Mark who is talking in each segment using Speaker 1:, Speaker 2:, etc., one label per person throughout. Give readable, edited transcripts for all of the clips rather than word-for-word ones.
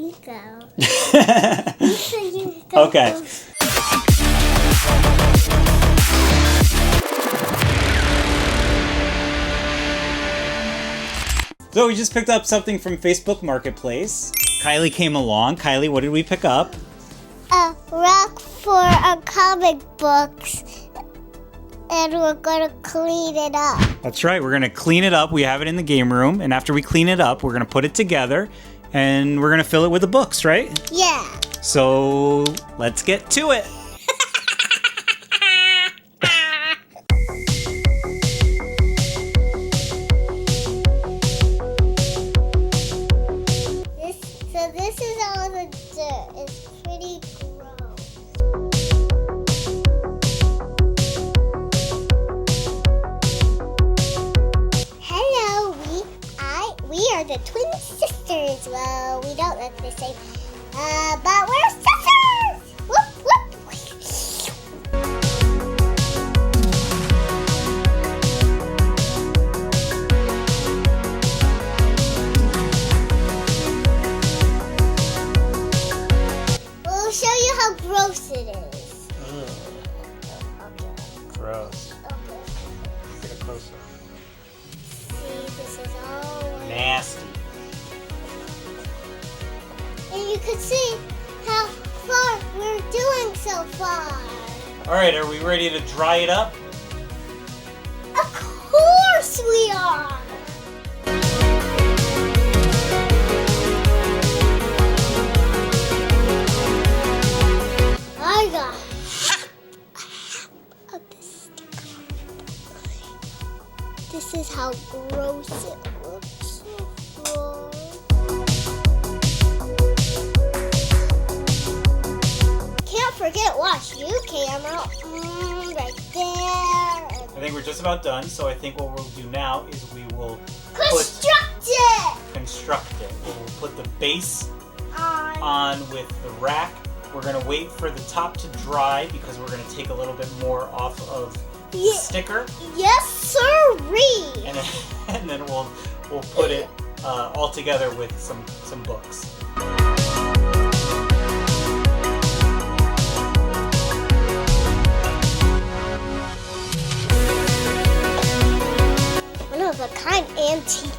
Speaker 1: You go. You go.
Speaker 2: Okay. So we just picked up something from Facebook Marketplace. Kylie came along. Kylie, what did we pick up?
Speaker 1: A rack for our comic books. And we're going to clean it up.
Speaker 2: That's right. We're going to clean it up. We have it in the game room. And after we clean it up, we're going to put it together. And we're going to fill it with the books, right?
Speaker 1: Yeah.
Speaker 2: So let's get to it.
Speaker 1: This is all the dirt. It's pretty gross. Hello, we are the twin sisters. Well, we don't look the same, but we're sisters. Whoop whoop. We'll show you how gross it is. Okay.
Speaker 2: Gross.
Speaker 1: Okay.
Speaker 2: Let's get a close-up.
Speaker 1: See, this is all.
Speaker 2: Nasty.
Speaker 1: And you can see how far we're doing so far.
Speaker 2: All right, are we ready to dry it up?
Speaker 1: Of course we are. I got half of this sticker. This is how gross it looks so far. Can't forget wash you camera right there.
Speaker 2: I think we're just about done, so I think what we'll do now is we will
Speaker 1: Construct
Speaker 2: construct it. We'll put the base
Speaker 1: it
Speaker 2: on with the rack. We're gonna wait for the top to dry because we're gonna take a little bit more off of the
Speaker 1: Yeah.
Speaker 2: sticker,
Speaker 1: Yes, sirree.
Speaker 2: and then we'll put it all together with some books.
Speaker 1: One of a kind antique.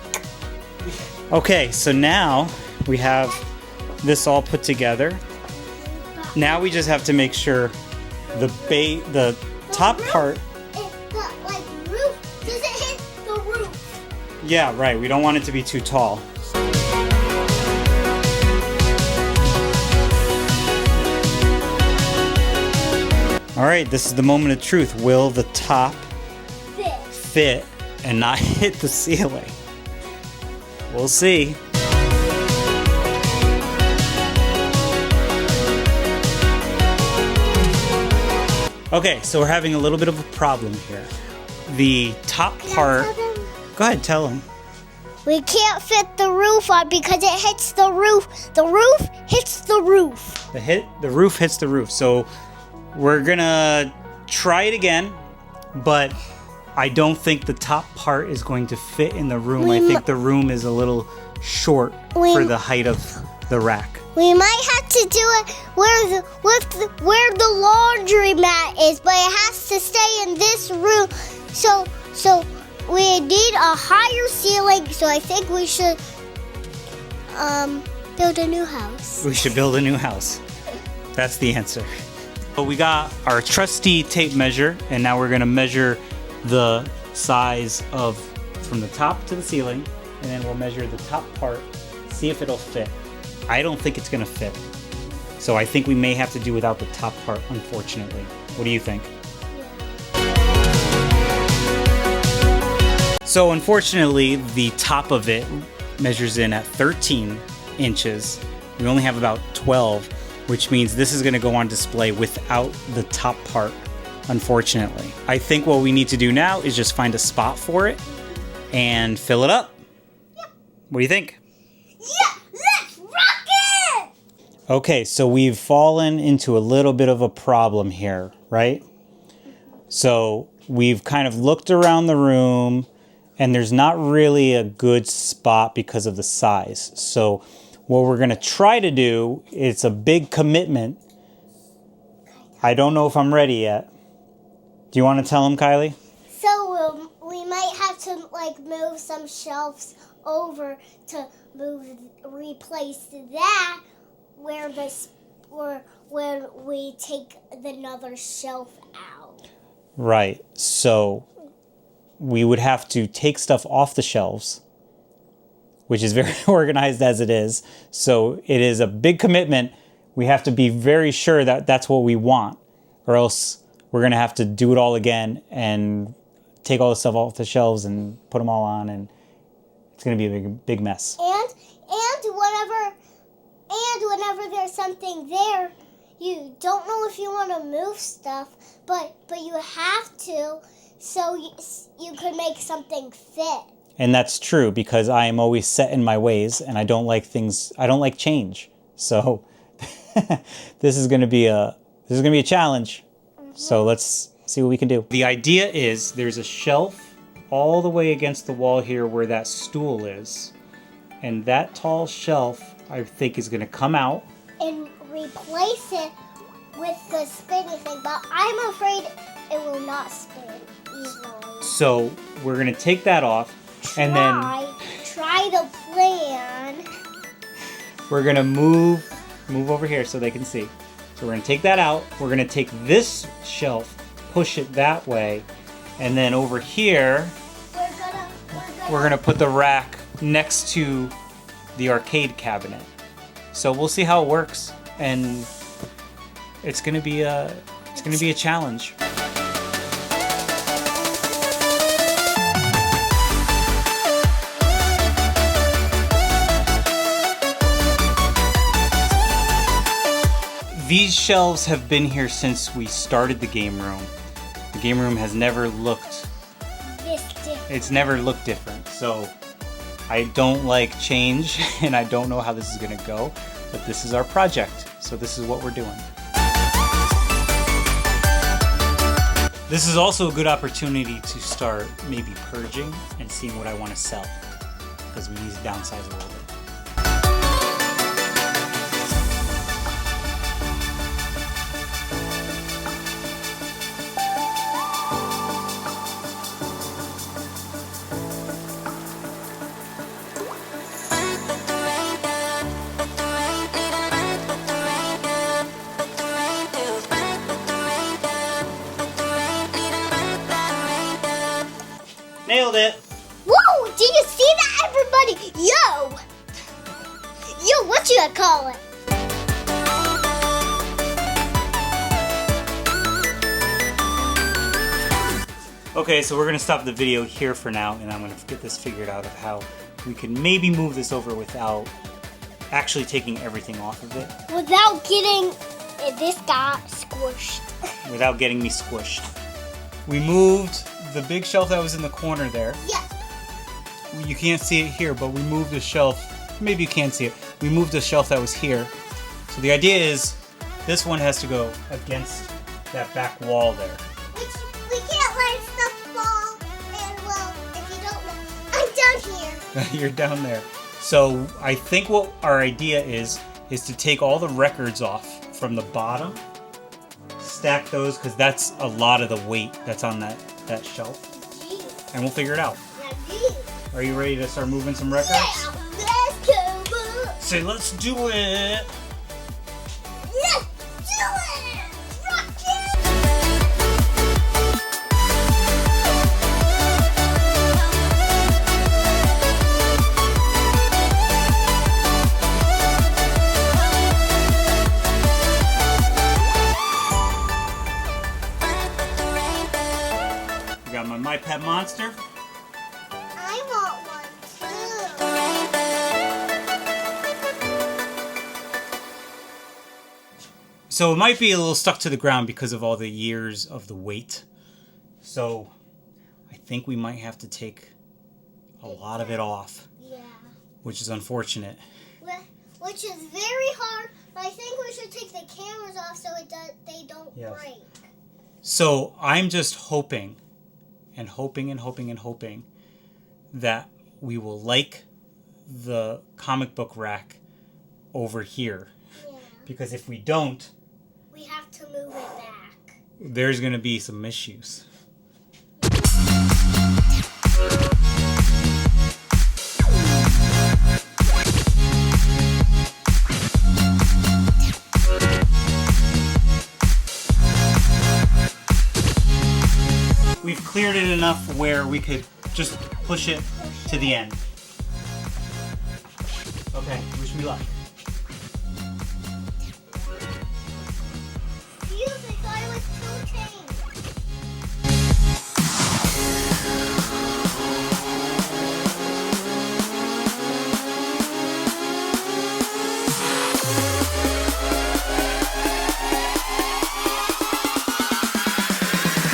Speaker 2: Okay, so now we have this all put together. Now we just have to make sure the top part.
Speaker 1: Roof. Does it hit the roof?
Speaker 2: Yeah, right. We don't want it to be too tall. All right, this is the moment of truth. Will the top fit and not hit the ceiling? We'll see. Okay, so we're having a little bit of a problem here. The top part. Go ahead, tell them.
Speaker 1: We can't fit the roof on because it hits the roof. The roof hits the roof.
Speaker 2: The roof hits the roof. So we're gonna try it again, but I don't think the top part is going to fit in the room. I think the room is a little short for the height of the rack.
Speaker 1: We might have to do it where the laundry mat is, but it has to stay in this room. So we need a higher ceiling. So I think we should build a new house.
Speaker 2: We should build a new house. That's the answer. So we got our trusty tape measure, and now we're gonna measure the size of from the top to the ceiling, and then we'll measure the top part, see if it'll fit. I don't think it's gonna fit. So I think we may have to do without the top part, unfortunately. What do you think? So unfortunately, the top of it measures in at 13 inches. We only have about 12, which means this is gonna go on display without the top part, unfortunately. I think what we need to do now is just find a spot for it and fill it up.
Speaker 1: Yep.
Speaker 2: What do you think?
Speaker 1: Yeah, let's rock it!
Speaker 2: Okay, so we've fallen into a little bit of a problem here, right? So we've kind of looked around the room and there's not really a good spot because of the size. So What we're going to try to do, it's a big commitment. I don't know if I'm ready yet. Do you want to tell him, Kylie?
Speaker 1: So we might have to like move some shelves over to replace that where when we take another shelf out.
Speaker 2: Right. So we would have to take stuff off the shelves, which is very organized as it is. So it is a big commitment. We have to be very sure that that's what we want, or else we're going to have to do it all again and take all the stuff off the shelves and put them all on, and it's going to be a big mess.
Speaker 1: And whenever there's something there, you don't know if you want to move stuff, but you have to, so you could make something fit.
Speaker 2: And that's true, because I am always set in my ways, and I don't like change. So this is going to be a challenge. So let's see what we can do. The idea is there's a shelf all the way against the wall here where that stool is. And that tall shelf, I think, is going to come out.
Speaker 1: And replace it with the spinny thing. But I'm afraid it will not spin easily.
Speaker 2: So we're going to take that off. And then
Speaker 1: try the plan.
Speaker 2: We're going to move over here so they can see. So we're going to take that out. We're going to take this shelf, push it that way, and then over here, we're going to put the rack next to the arcade cabinet. So we'll see how it works, and it's going to be a challenge. These shelves have been here since we started the game room. The game room has never looked it's never looked different. So I don't like change, and I don't know how this is going to go, but this is our project. So this is what we're doing. This is also a good opportunity to start maybe purging and seeing what I want to sell, because we need to downsize a little bit. Nailed it!
Speaker 1: Whoa! Did you see that, everybody? Yo, what you gonna call it?
Speaker 2: Okay, so we're gonna stop the video here for now, and I'm gonna get this figured out of how we can maybe move this over without actually taking everything off of it.
Speaker 1: Without getting this guy squished.
Speaker 2: Without getting me squished. We moved the big shelf that was in the corner there.
Speaker 1: Yeah.
Speaker 2: You can't see it here, but we moved a shelf. Maybe you can see it. We moved a shelf that was here. So the idea is this one has to go against that back wall there.
Speaker 1: We can't let stuff fall. And well, if you don't know, I'm down here.
Speaker 2: You're down there. So I think what our idea is to take all the records off from the bottom, stack those, because that's a lot of the weight that's on that shelf.
Speaker 1: Jeez.
Speaker 2: And we'll figure it out.
Speaker 1: Yeah,
Speaker 2: Are you ready to start moving some records?
Speaker 1: let's go.
Speaker 2: Say, let's do it!
Speaker 1: Let's do it! Rock it!
Speaker 2: Got my Pet Monster.
Speaker 1: I want one too.
Speaker 2: So it might be a little stuck to the ground because of all the years of the weight. So I think we might have to take a lot of it off.
Speaker 1: Yeah.
Speaker 2: Which is unfortunate.
Speaker 1: Which is very hard, but I think we should take the cameras off so they don't break.
Speaker 2: So I'm just hoping that we will like the comic book rack over here.
Speaker 1: Yeah.
Speaker 2: Because if we don't,
Speaker 1: We have to move it back.
Speaker 2: there's going to be some issues. We've cleared it enough where we could just push it to the end. Okay, wish me luck.
Speaker 1: Excuse me, thought it was tilting.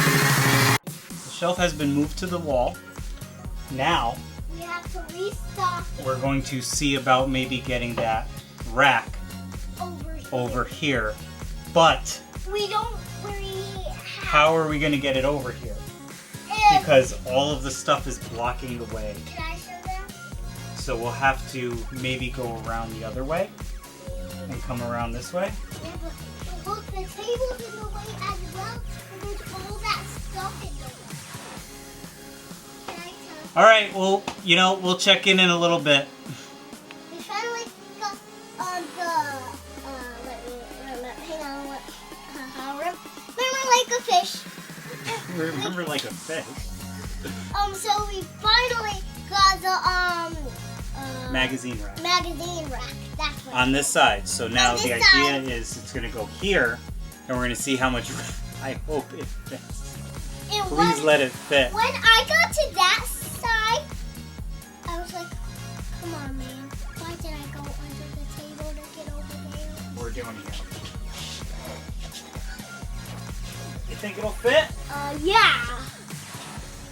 Speaker 2: The shelf has been moved to the wall. Now,
Speaker 1: We have to restock it
Speaker 2: we're going to see about maybe getting that rack
Speaker 1: over here.
Speaker 2: over here. But
Speaker 1: We don't really
Speaker 2: how are we going to get it over here?
Speaker 1: have.
Speaker 2: Because all of the stuff is blocking the way.
Speaker 1: Can I show them?
Speaker 2: So we'll have to maybe go around the other way and come around this way.
Speaker 1: Yeah, but look, the table's in the way as well, and there's all that stuff in the way. Can I tell?
Speaker 2: All right, well, we'll check in a little bit.
Speaker 1: We finally got on the, hang on, remember like a fish.
Speaker 2: Remember like a fish.
Speaker 1: So we finally got the,
Speaker 2: Magazine rack.
Speaker 1: magazine rack. That's what.
Speaker 2: On this side. So now
Speaker 1: On
Speaker 2: the
Speaker 1: this
Speaker 2: idea
Speaker 1: side.
Speaker 2: is it's going to go here, and we're going to see how much. I hope it fits.
Speaker 1: And
Speaker 2: Please let it fit.
Speaker 1: when I got to that side, I was like, come on, man. Why did I go under the table to get over there?
Speaker 2: We're doing it. You think it'll fit?
Speaker 1: Yeah.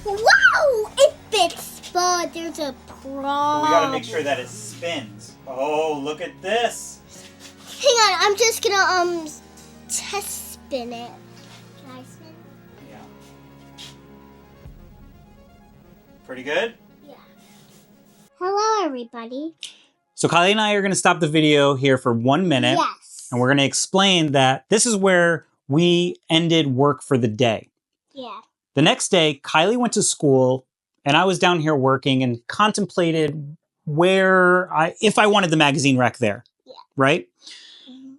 Speaker 1: Wow! It fits, but there's a problem.
Speaker 2: But we got to make sure that it spins. Oh, look at this.
Speaker 1: Hang on, I'm just gonna, test spin it. Can I spin?
Speaker 2: Yeah. Pretty good?
Speaker 1: Yeah. Hello, everybody.
Speaker 2: So Kylie and I are going to stop the video here for 1 minute.
Speaker 1: Yes.
Speaker 2: And we're going to explain that this is where we ended work for the day.
Speaker 1: Yeah.
Speaker 2: The next day, Kylie went to school and I was down here working and contemplated if I wanted the magazine rack there.
Speaker 1: Yeah.
Speaker 2: Right?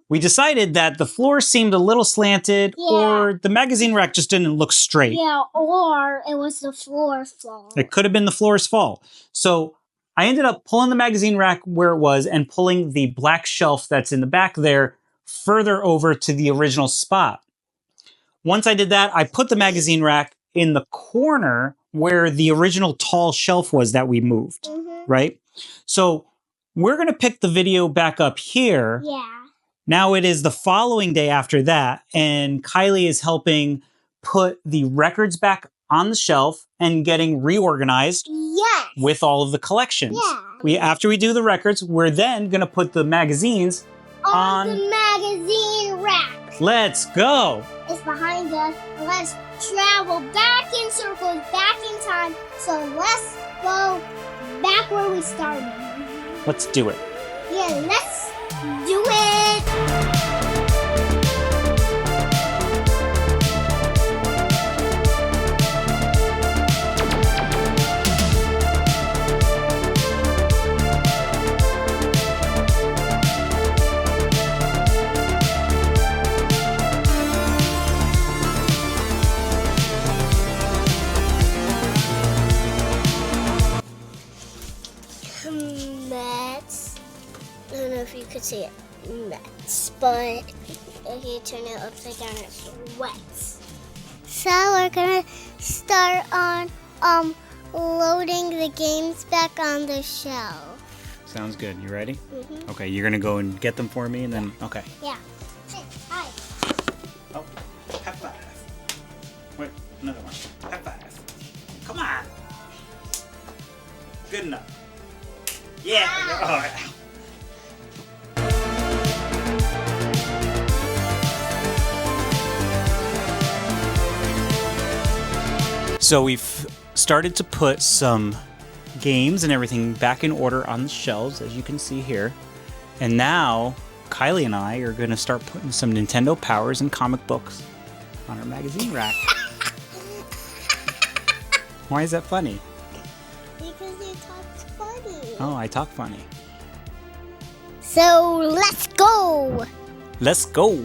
Speaker 2: We decided that the floor seemed a little slanted or the magazine rack just didn't look straight.
Speaker 1: Yeah, or it was the floor's fault.
Speaker 2: It could have been the floor's fault. So I ended up pulling the magazine rack where it was and pulling the black shelf that's in the back there further over to the original spot. Once I did that, I put the magazine rack in the corner where the original tall shelf was that we moved, right? So we're going to pick the video back up here.
Speaker 1: Yeah.
Speaker 2: Now it is the following day after that, and Kylie is helping put the records back on the shelf and getting reorganized
Speaker 1: Yes.
Speaker 2: with all of the collections.
Speaker 1: Yeah.
Speaker 2: After we do the records, we're then going to put the magazines
Speaker 1: On
Speaker 2: on.
Speaker 1: the magazine rack.
Speaker 2: Let's go.
Speaker 1: It's behind us. Let's travel back in circles, back in time. So let's go back where we started.
Speaker 2: Let's do it.
Speaker 1: Yeah, let's do it. Mets. I don't know if you could see it. Mets. But if you turn it upside down, it's wets. So we're gonna start on loading the games back on the shelf.
Speaker 2: Sounds good. You ready?
Speaker 1: Mm-hmm.
Speaker 2: Okay, you're going to go and get them for me and then, okay.
Speaker 1: Yeah. Hey, hi.
Speaker 2: Oh, high five. Wait, another one. High five. Come on. Good enough. Yeah. All right. So we've started to put some games and everything back in order on the shelves, as you can see here. And now, Kylie and I are going to start putting some Nintendo powers and comic books on our magazine rack. Why is that funny?
Speaker 1: Because you talk funny.
Speaker 2: Oh, I talk funny.
Speaker 1: So let's go.
Speaker 2: Let's go.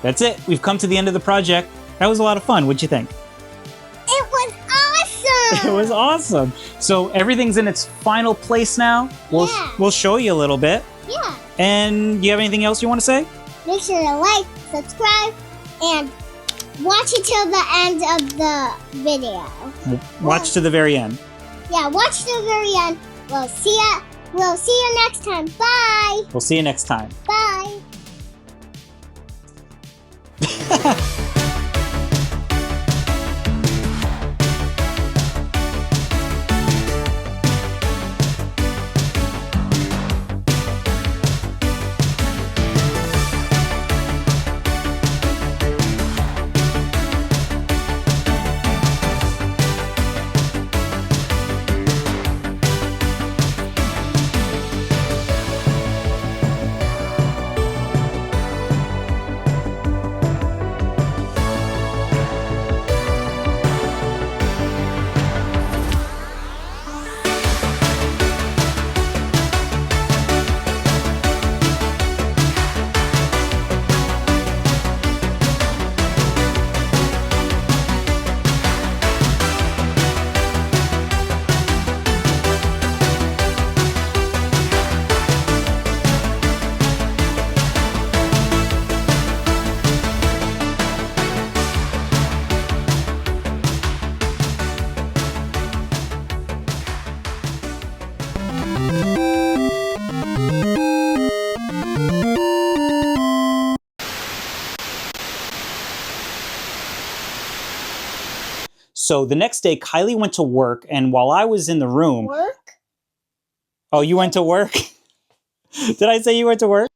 Speaker 2: That's it. We've come to the end of the project. That was a lot of fun. What'd you think?
Speaker 1: It was awesome.
Speaker 2: It was awesome. So everything's in its final place now. We'll show you a little bit.
Speaker 1: Yeah.
Speaker 2: And do you have anything else you want to say?
Speaker 1: Make sure to like, subscribe, and watch it till the end of the video.
Speaker 2: Watch to the very end.
Speaker 1: Yeah, watch to the very end. We'll see you next time. Bye.
Speaker 2: We'll see you next time.
Speaker 1: Bye.
Speaker 2: So the next day, Kylie went to work, and while I was in the room...
Speaker 1: Work?
Speaker 2: Oh, you went to work? Did I say you went to work?